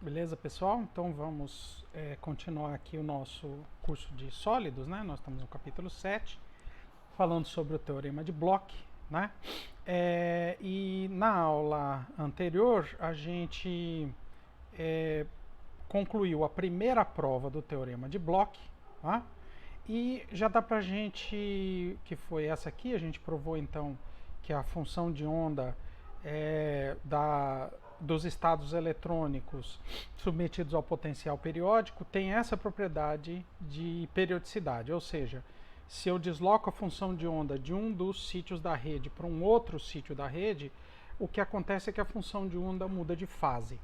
Beleza, pessoal? Então vamos continuar aqui o nosso curso de sólidos, né? Nós estamos no capítulo 7, falando sobre o teorema de Bloch, né? E na aula anterior a gente concluiu a primeira prova do teorema de Bloch, tá? E já dá pra gente, que foi essa aqui, a gente provou então que a função de onda dos estados eletrônicos submetidos ao potencial periódico tem essa propriedade de periodicidade, ou seja, se eu desloco a função de onda de um dos sítios da rede para um outro sítio da rede, o que acontece é que a função de onda muda de fase.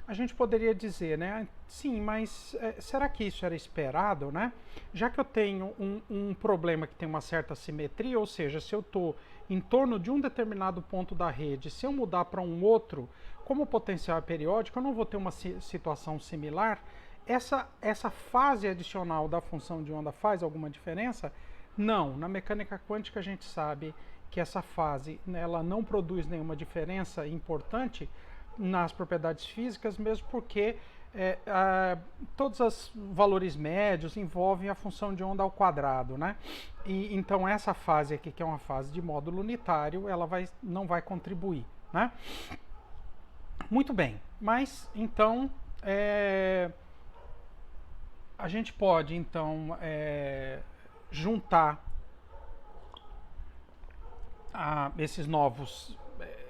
A gente poderia dizer, né? Sim, mas será que isso era esperado, né? Já que eu tenho um problema que tem uma certa simetria, ou seja, se eu estou em torno de um determinado ponto da rede, se eu mudar para um outro, como o potencial é periódico, eu não vou ter uma situação similar. Essa fase adicional da função de onda faz alguma diferença? Não. Na mecânica quântica a gente sabe que essa fase ela não produz nenhuma diferença importante nas propriedades físicas, mesmo porque todos os valores médios envolvem a função de onda ao quadrado, né? E então essa fase aqui, que é uma fase de módulo unitário, ela não vai contribuir, né? Muito bem, mas então a gente pode então juntar esses novos,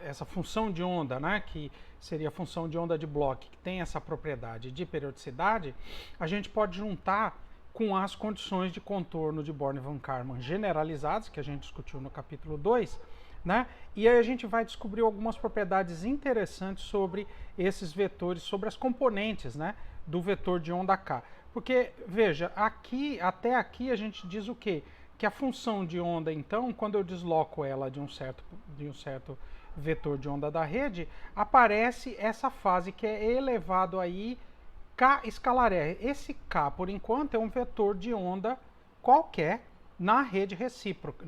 essa função de onda, né, que seria a função de onda de Bloch, que tem essa propriedade de periodicidade, a gente pode juntar com as condições de contorno de Born-von Karman generalizadas, que a gente discutiu no capítulo 2, né? E aí a gente vai descobrir algumas propriedades interessantes sobre esses vetores, sobre as componentes, né, do vetor de onda K. Porque, veja, até aqui a gente diz o quê? Que a função de onda, então, quando eu desloco ela de um certo vetor de onda da rede, aparece essa fase que é elevado aí K escalar R. Esse K, por enquanto, é um vetor de onda qualquer na rede recíproca,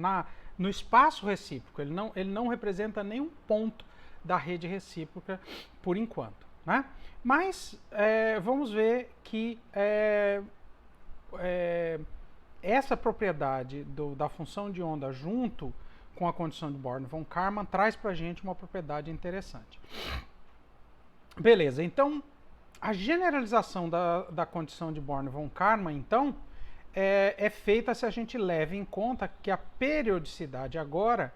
no espaço recíproco. Ele não representa nenhum ponto da rede recíproca por enquanto, né? Mas vamos ver que essa propriedade da função de onda junto com a condição de Born-von Karman traz para a gente uma propriedade interessante. Beleza, então a generalização da condição de Born-von Karman, então, é feita se a gente leva em conta que a periodicidade agora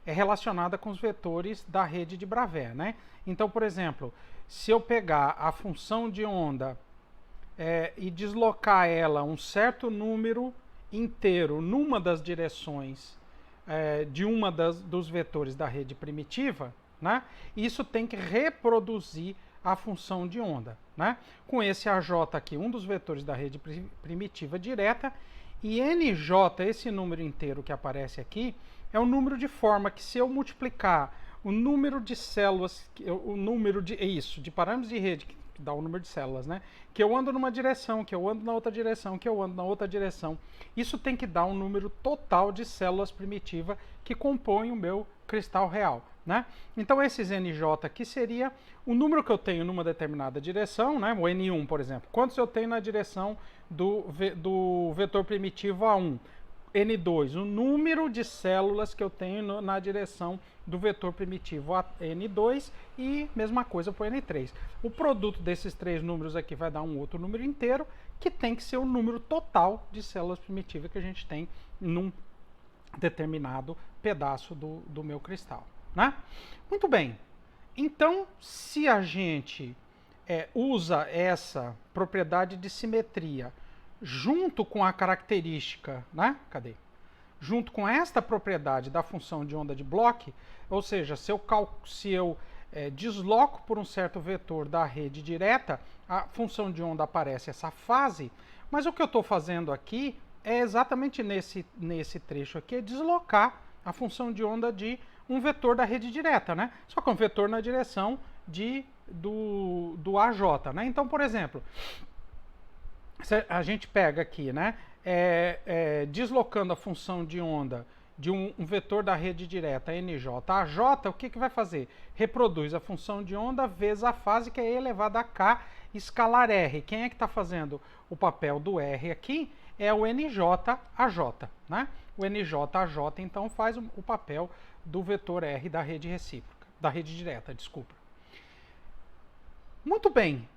é relacionada com os vetores da rede de Bravais, né? Então, por exemplo, se eu pegar a função de onda e deslocar ela um certo número inteiro numa das direções de dos vetores da rede primitiva, né? Isso tem que reproduzir a função de onda, né? Com esse AJ aqui, um dos vetores da rede primitiva direta, e NJ, esse número inteiro que aparece aqui, é um número de forma que se eu multiplicar o número de células, o número de parâmetros de rede, que dá o número de células, né? Que eu ando numa direção, que eu ando na outra direção, que eu ando na outra direção. Isso tem que dar um número total de células primitivas que compõem o meu cristal real, né? Então esses NJ aqui seria o número que eu tenho numa determinada direção, né? O N1, por exemplo. Quantos eu tenho na direção do vetor primitivo A1? N2, o número de células que eu tenho na direção do vetor primitivo N2 e mesma coisa para o N3. O produto desses três números aqui vai dar um outro número inteiro, que tem que ser o número total de células primitivas que a gente tem num determinado pedaço do meu cristal, né? Muito bem. Então, se a gente usa essa propriedade de simetria junto com a característica, né? Cadê? Junto com esta propriedade da função de onda de Bloch, ou seja, se eu desloco por um certo vetor da rede direta, a função de onda aparece essa fase, mas o que eu estou fazendo aqui é exatamente nesse trecho aqui, é deslocar a função de onda de um vetor da rede direta, né? Só que é um vetor na direção do AJ, né? Então, por exemplo, a gente pega aqui, né? Deslocando a função de onda de um vetor da rede direta NJ-AJ, o que vai fazer? Reproduz a função de onda vezes a fase, que é E elevado a K escalar R. Quem é que está fazendo o papel do R aqui? É o NJ-AJ, né? O NJ-AJ, então, faz o papel do vetor R da rede recíproca, da rede direta, desculpa. Muito bem.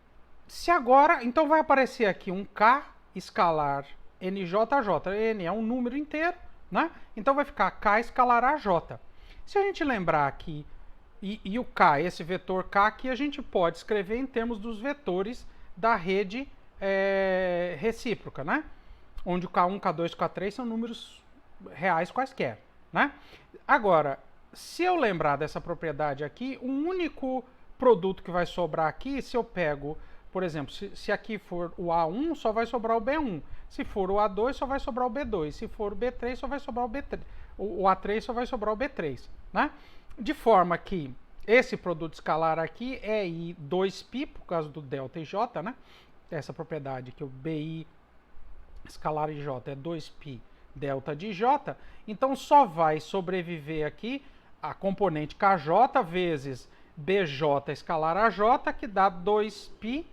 Se agora, então vai aparecer aqui um K escalar NJ-AJ. N é um número inteiro, né? Então vai ficar K escalar AJ. Se a gente lembrar aqui, e o K, esse vetor K aqui, a gente pode escrever em termos dos vetores da rede recíproca, né? Onde o K1, K2, K3 são números reais quaisquer, né? Agora, se eu lembrar dessa propriedade aqui, o único produto que vai sobrar aqui, se eu pego, por exemplo, se aqui for o A1, só vai sobrar o B1. Se for o A2, só vai sobrar o B2. Se for o B3, só vai sobrar o B3. O A3 só vai sobrar o B3, né? De forma que esse produto escalar aqui é I2π, por causa do delta IJ, né? Essa propriedade que o BI escalar IJ é 2π delta de J. Então só vai sobreviver aqui a componente KJ vezes BJ escalar AJ, que dá 2π,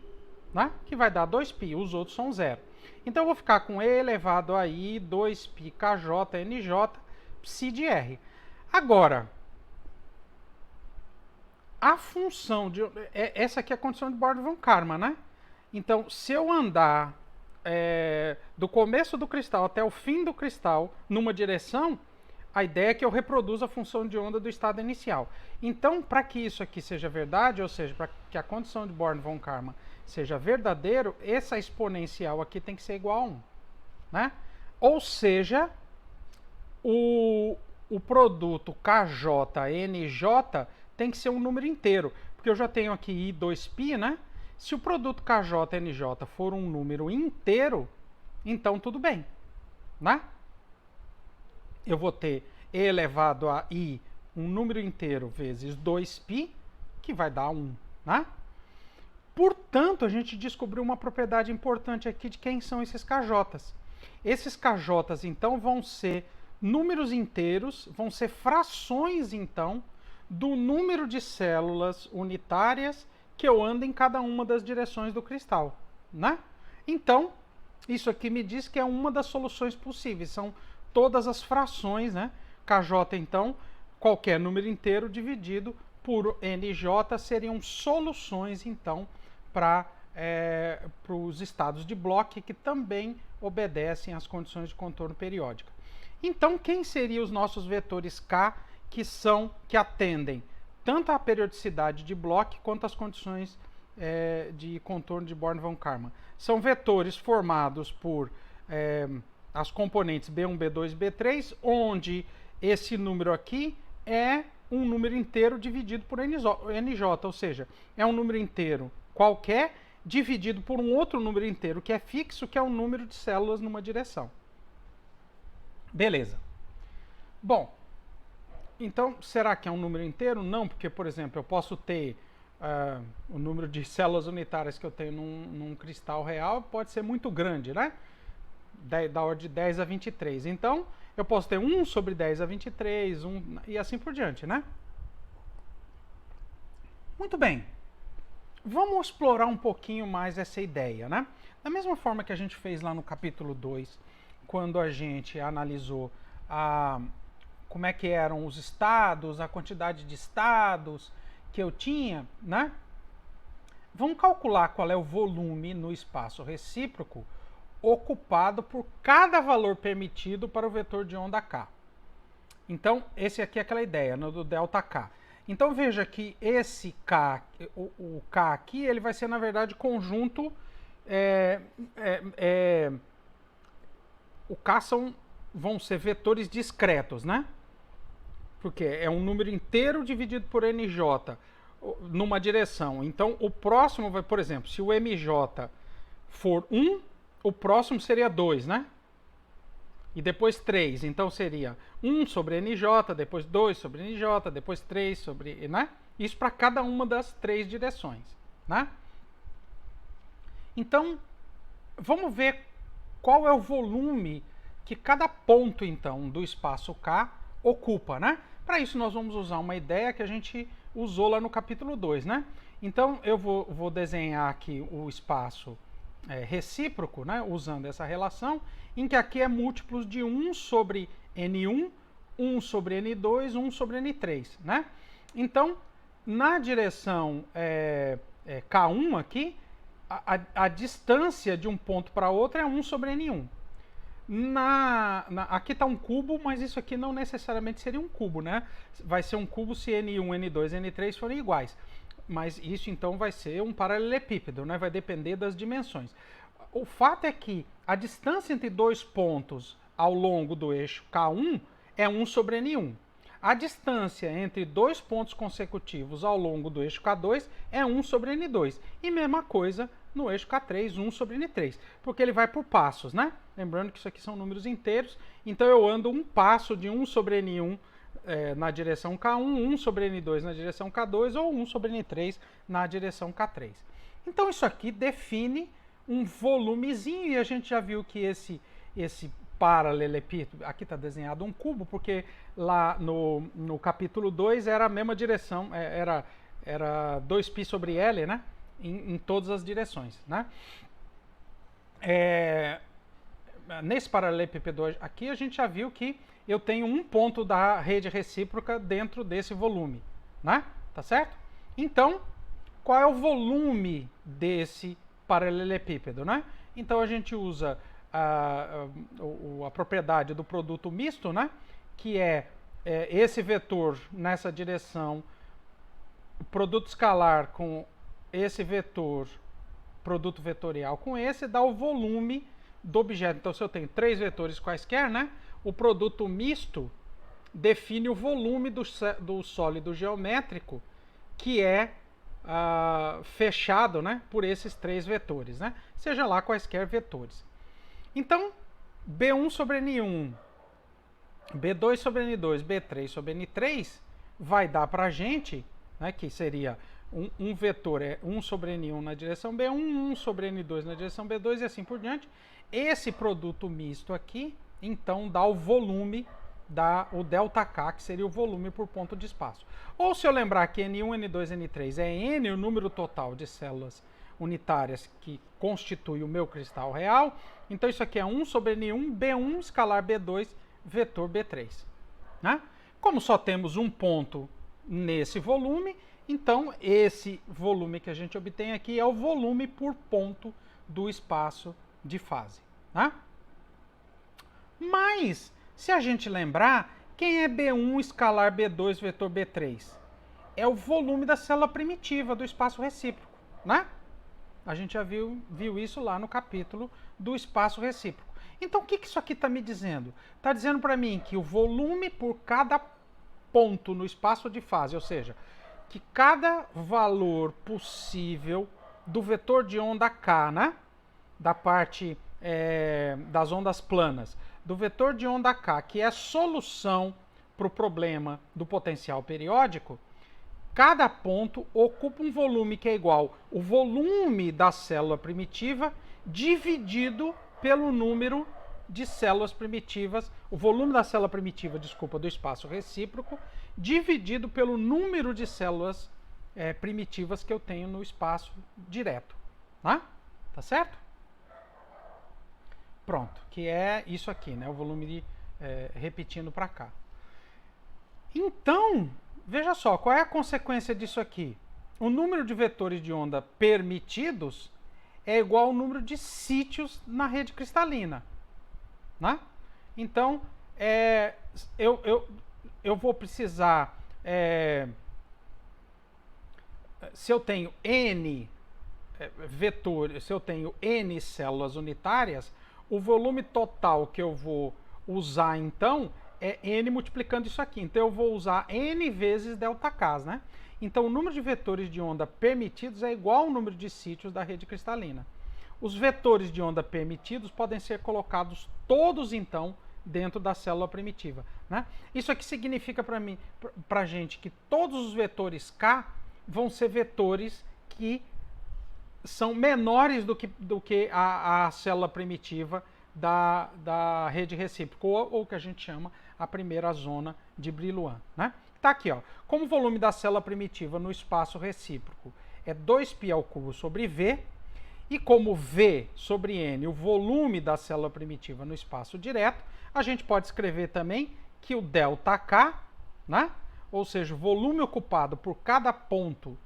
né? Que vai dar 2π, os outros são zero. Então eu vou ficar com E elevado a I 2π KJ NJ psi de R. Agora, a função de... essa aqui é a condição de Born-von Karman, né? Então, se eu andar do começo do cristal até o fim do cristal numa direção, a ideia é que eu reproduza a função de onda do estado inicial. Então, para que isso aqui seja verdade, ou seja, para que a condição de Born-von Karman seja verdadeiro, essa exponencial aqui tem que ser igual a 1. Né? Ou seja, o produto KJ-NJ tem que ser um número inteiro, porque eu já tenho aqui I2π, né? Se o produto KJ-NJ for um número inteiro, então tudo bem, né? Eu vou ter E elevado a I, um número inteiro, vezes 2π, que vai dar 1, né? Portanto, a gente descobriu uma propriedade importante aqui de quem são esses KJs. Esses KJs, então, vão ser números inteiros, vão ser frações, então, do número de células unitárias que eu ando em cada uma das direções do cristal, né? Então, isso aqui me diz que é uma das soluções possíveis, são todas as frações, né? KJ, então, qualquer número inteiro dividido por NJ seriam soluções, então, para os estados de Bloch, que também obedecem às condições de contorno periódica. Então, quem seriam os nossos vetores K que atendem tanto à periodicidade de Bloch quanto às condições de contorno de Born-von Karman? São vetores formados por as componentes B1, B2 e B3, onde esse número aqui é um número inteiro dividido por NJ, ou seja, é um número inteiro qualquer dividido por um outro número inteiro que é fixo, que é o número de células numa direção. Beleza. Bom, então, será que é um número inteiro? Não, porque, por exemplo, eu posso ter o número de células unitárias que eu tenho num cristal real pode ser muito grande, né? Da ordem de 10 a 23. Então, eu posso ter 1 sobre 10 a 23, e assim por diante, né? Muito bem. Vamos explorar um pouquinho mais essa ideia, né? Da mesma forma que a gente fez lá no capítulo 2, quando a gente analisou como é que eram os estados, a quantidade de estados que eu tinha, né? Vamos calcular qual é o volume no espaço recíproco ocupado por cada valor permitido para o vetor de onda K. Então, esse aqui é aquela ideia, do delta K. Então, veja que esse K, o K aqui, ele vai ser, na verdade, conjunto... o K vão ser vetores discretos, né? Porque é um número inteiro dividido por NJ numa direção. Então, o próximo vai, por exemplo, se o MJ for 1, o próximo seria 2, né? E depois 3. Então, seria 1 sobre NJ, depois 2 sobre NJ, depois 3 sobre... né? Isso para cada uma das 3 direções, né? Então, vamos ver qual é o volume que cada ponto, então, do espaço K ocupa, né? Para isso, nós vamos usar uma ideia que a gente usou lá no capítulo 2, né? Então, eu vou desenhar aqui o espaço recíproco, né? Usando essa relação, em que aqui é múltiplos de 1 sobre N1, 1 sobre N2, 1 sobre N3, né? Então, na direção K1 aqui, a distância de um ponto para outro é 1 sobre N1. Aqui está um cubo, mas isso aqui não necessariamente seria um cubo, né? Vai ser um cubo se N1, N2 e N3 forem iguais. Mas isso então vai ser um paralelepípedo, né? Vai depender das dimensões. O fato é que a distância entre dois pontos ao longo do eixo K1 é 1 sobre N1. A distância entre dois pontos consecutivos ao longo do eixo K2 é 1 sobre N2. E mesma coisa no eixo K3, 1 sobre N3, porque ele vai por passos, né? Lembrando que isso aqui são números inteiros, então eu ando um passo de 1 sobre N1 na direção K1, 1 sobre N2 na direção K2 ou 1 sobre N3 na direção K3. Então isso aqui define um volumezinho e a gente já viu que esse paralelepípedo, aqui está desenhado um cubo, porque lá no capítulo 2 era a mesma direção, era 2π sobre L, né? Em todas as direções, né? Nesse paralelepípedo aqui a gente já viu que eu tenho um ponto da rede recíproca dentro desse volume, né? Tá certo? Então, qual é o volume desse paralelepípedo, né? Então a gente usa a propriedade do produto misto, né? Que é esse vetor nessa direção, o produto escalar com esse vetor, produto vetorial com esse, dá o volume do objeto. Então, se eu tenho três vetores quaisquer, né? O produto misto define o volume do sólido geométrico, que é fechado, né, por esses três vetores, né? Seja lá quaisquer vetores. Então, B1 sobre N1, B2 sobre N2, B3 sobre N3 vai dar para a gente, né, que seria um vetor 1 sobre N1 na direção B1, 1 sobre N2 na direção B2 e assim por diante. Esse produto misto aqui, então, dá o volume, o ΔK, que seria o volume por ponto de espaço. Ou se eu lembrar que N1, N2, N3 é N, o número total de células unitárias que constitui o meu cristal real, então isso aqui é 1 sobre N1, B1, escalar B2, vetor B3. Né? Como só temos um ponto nesse volume, então esse volume que a gente obtém aqui é o volume por ponto do espaço de fase. Né? Mas, se a gente lembrar, quem é B1 escalar B2 vetor B3? É o volume da célula primitiva do espaço recíproco, né? A gente já viu isso lá no capítulo do espaço recíproco. Então, o que isso aqui está me dizendo? Está dizendo para mim que o volume por cada ponto no espaço de fase, ou seja, que cada valor possível do vetor de onda K, né? Da parte das ondas planas, do vetor de onda K, que é a solução para o problema do potencial periódico, cada ponto ocupa um volume que é igual ao volume da célula primitiva dividido pelo número de células primitivas, o volume da célula primitiva, desculpa, do espaço recíproco, dividido pelo número de células primitivas que eu tenho no espaço direto. Tá certo? Pronto, que é isso aqui, né? O volume repetindo para cá. Então, veja só, qual é a consequência disso aqui? O número de vetores de onda permitidos é igual ao número de sítios na rede cristalina. Né? Então, eu vou precisar... se eu tenho N vetores, se eu tenho N células unitárias, o volume total que eu vou usar, então, é N multiplicando isso aqui. Então, eu vou usar N vezes ΔK, né? Então, o número de vetores de onda permitidos é igual ao número de sítios da rede cristalina. Os vetores de onda permitidos podem ser colocados todos, então, dentro da célula primitiva. Né? Isso aqui significa para a gente que todos os vetores K vão ser vetores que são menores do que a célula primitiva da rede recíproca, ou que a gente chama a primeira zona de Brillouin, né? Tá aqui, ó. Como o volume da célula primitiva no espaço recíproco é 2π ao cubo sobre V, e como V sobre N, o volume da célula primitiva no espaço direto, a gente pode escrever também que o ΔK, né? Ou seja, o volume ocupado por cada ponto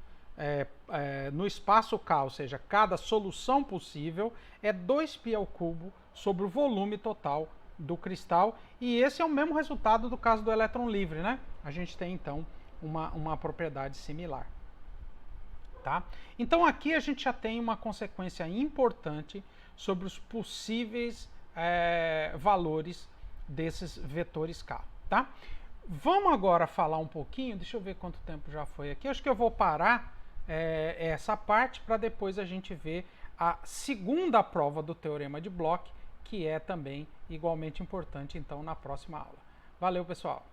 no espaço K, ou seja, cada solução possível, é 2π ao cubo sobre o volume total do cristal. E esse é o mesmo resultado do caso do elétron livre, né? A gente tem, então, uma propriedade similar. Tá? Então, aqui a gente já tem uma consequência importante sobre os possíveis valores desses vetores K. Tá? Vamos agora falar um pouquinho, deixa eu ver quanto tempo já foi aqui. Acho que eu vou parar essa parte para depois a gente ver a segunda prova do teorema de Bloch, que é também igualmente importante, então, na próxima aula. Valeu, pessoal!